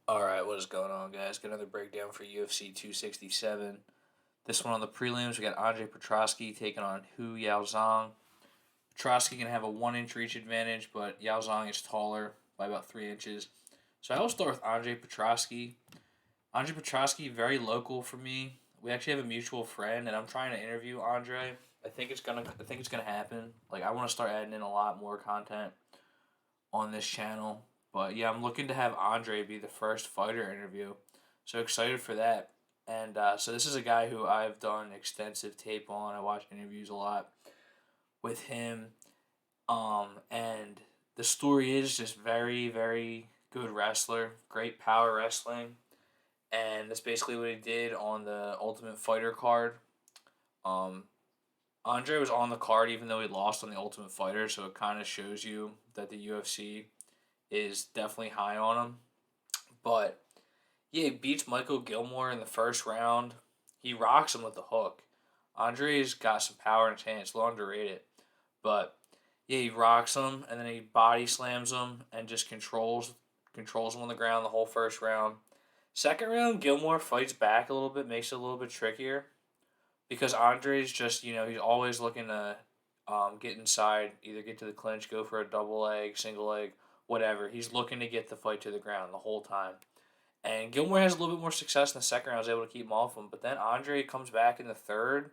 Alright, what is going on, guys? Got another breakdown for UFC 267. This one on the prelims, we got Andre Petroski taking on Yaozong. Petroski can have a 1 inch reach advantage, but Yaozong is taller by about 3 inches. So I will start with Andre Petroski. Andre Petroski, very local for me. We actually have a mutual friend, and I'm trying to interview Andre. I think it's gonna happen. Like, I want to start adding in a lot more content on this channel. But yeah, I'm looking to have Andre be the first fighter interview. So excited for that. And so this is a guy who I've done extensive tape on. I watch interviews a lot with him. And the story is just very, very good wrestler, great power wrestling. And that's basically what he did on the Ultimate Fighter card. Um, Andre was on the card even though he lost on the Ultimate Fighter, so it kind of shows you that the UFC is definitely high on him. But yeah, he beats Michael Gilmore in the first round. He rocks him with the hook. Andre's got some power in his hands, a little underrated. But yeah, he rocks him and then he body slams him and just controls him on the ground the whole first round. Second round, Gilmore fights back a little bit, makes it a little bit trickier because Andre's just he's always looking to get inside, either get to the clinch, go for a double leg, single leg, whatever. He's looking to get the fight to the ground the whole time. And Gilmore has a little bit more success in the second round. I was able to keep him off him. But then Andre comes back in the third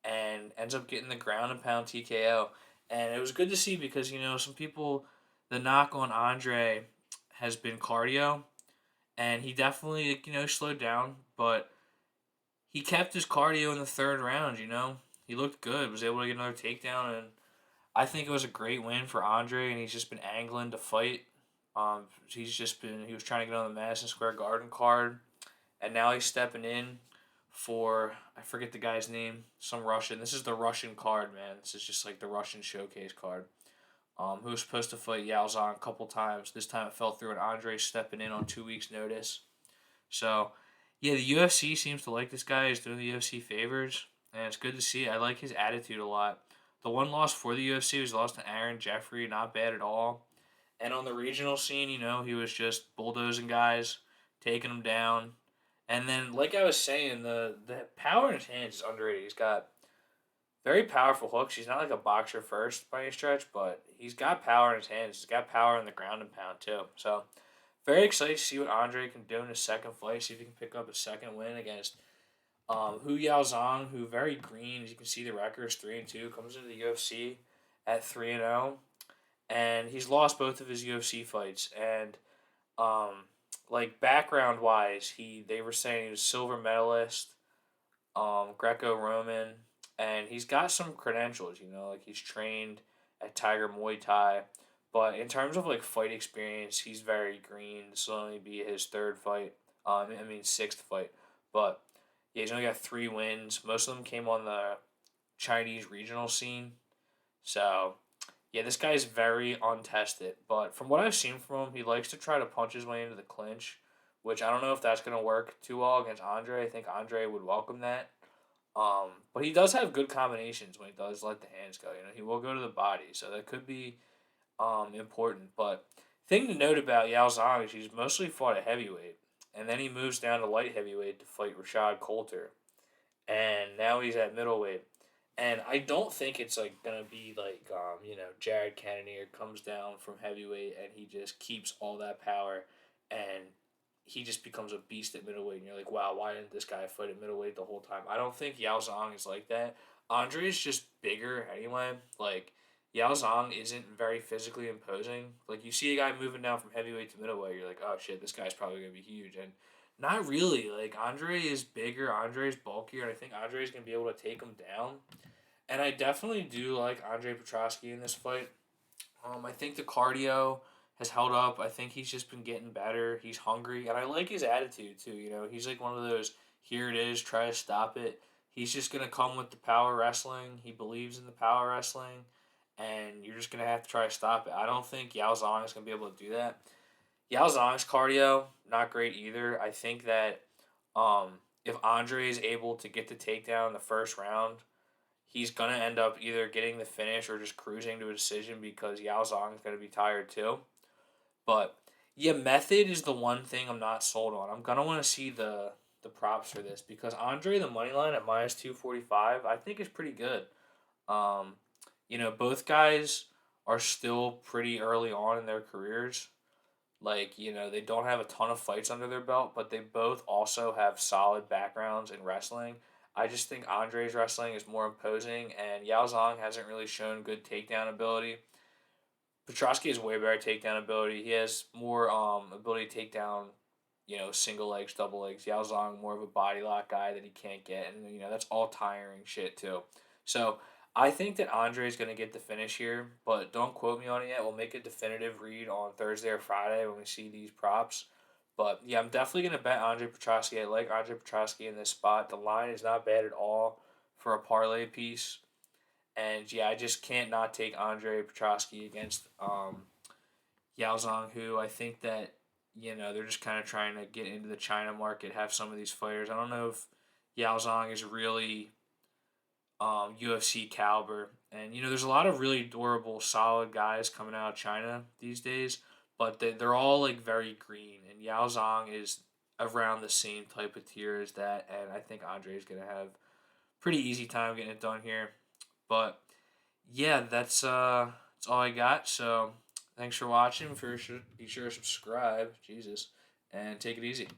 and ends up getting the ground and pound TKO. And it was good to see because, some people, the knock on Andre has been cardio. And he definitely, slowed down. But he kept his cardio in the third round. He looked good, was able to get another takedown. And I think it was a great win for Andre. And he's just been angling to fight. He was trying to get on the Madison Square Garden card, and now he's stepping in for, I forget the guy's name, some Russian. This is the Russian card, man. This is just like the Russian showcase card. Who was supposed to fight Yaozong a couple times. This time it fell through, and Andre's stepping in on 2 weeks' notice. So, yeah, the UFC seems to like this guy. He's doing the UFC favors, and it's good to see. I like his attitude a lot. The one loss for the UFC was lost to Aaron Jeffrey, not bad at all. And on the regional scene, he was just bulldozing guys, taking them down. And then, like I was saying, the power in his hands is underrated. He's got very powerful hooks. He's not like a boxer first by any stretch, but he's got power in his hands. He's got power in the ground and pound too. So very excited to see what Andre can do in his second fight. See if he can pick up a second win against Hu Yaozong, who very green. As you can see, the record is 3-2. Comes into the UFC at 3-0, and he's lost both of his UFC fights. And like background wise, they were saying he was silver medalist, Greco Roman, and he's got some credentials. Like he's trained at Tiger Muay Thai, but in terms of like fight experience, he's very green. This will only be his third fight. Sixth fight, but yeah, he's only got 3 wins. Most of them came on the Chinese regional scene. So yeah, this guy is very untested, but from what I've seen from him, he likes to try to punch his way into the clinch, which I don't know if that's going to work too well against Andre. I think Andre would welcome that. But he does have good combinations when he does let the hands go. He will go to the body, so that could be important. But thing to note about Yao Zhang is he's mostly fought at heavyweight, and then he moves down to light heavyweight to fight Rashad Coulter, and now he's at middleweight. And I don't think it's like gonna be like Jared Cannonier comes down from heavyweight and he just keeps all that power, and he just becomes a beast at middleweight. And you're like, wow, why didn't this guy fight at middleweight the whole time? I don't think Yao Zhang is like that. Andre is just bigger anyway. Like Yao Zhang isn't very physically imposing. Like you see a guy moving down from heavyweight to middleweight, you're like, oh shit, this guy's probably gonna be huge. And not really. Like Andre is bigger, Andre is bulkier, and I think Andre is gonna be able to take him down. And I definitely do like Andre Petroski in this fight. I think the cardio has held up. I think he's just been getting better. He's hungry, and I like his attitude too. He's like one of those here it is, try to stop it. He's just gonna come with the power wrestling. He believes in the power wrestling, and you're just gonna have to try to stop it. I don't think Yao Zhang is gonna be able to do that. Yao Zhang's cardio not great either. I think that if Andre is able to get the takedown in the first round, he's gonna end up either getting the finish or just cruising to a decision because Yao Zhang is gonna be tired too. But Yeah, method is the one thing I'm not sold on. I'm gonna want to see the props for this because Andre the money line at -245 I think is pretty good. Um, both guys are still pretty early on in their careers. Like, they don't have a ton of fights under their belt, but they both also have solid backgrounds in wrestling. I just think Andre's wrestling is more imposing, and Yaozong hasn't really shown good takedown ability. Petroski has way better takedown ability. He has more ability to take down, single legs, double legs. Yaozong more of a body lock guy that he can't get, and that's all tiring shit too. So I think that Andre is gonna get the finish here, but don't quote me on it yet. We'll make a definitive read on Thursday or Friday when we see these props. But yeah, I'm definitely gonna bet Andre Petroski. I like Andre Petroski in this spot. The line is not bad at all for a parlay piece. And yeah, I just can't not take Andre Petroski against Yaozong, who I think that they're just kind of trying to get into the China market, have some of these fighters. I don't know if Yaozong is really UFC caliber, and there's a lot of really durable, solid guys coming out of China these days, but they're all like very green, and Yaozong is around the same type of tier as that, and I think Andre is gonna have pretty easy time getting it done here, but yeah, that's all I got. So thanks for watching. Be sure to subscribe. Jesus, and take it easy.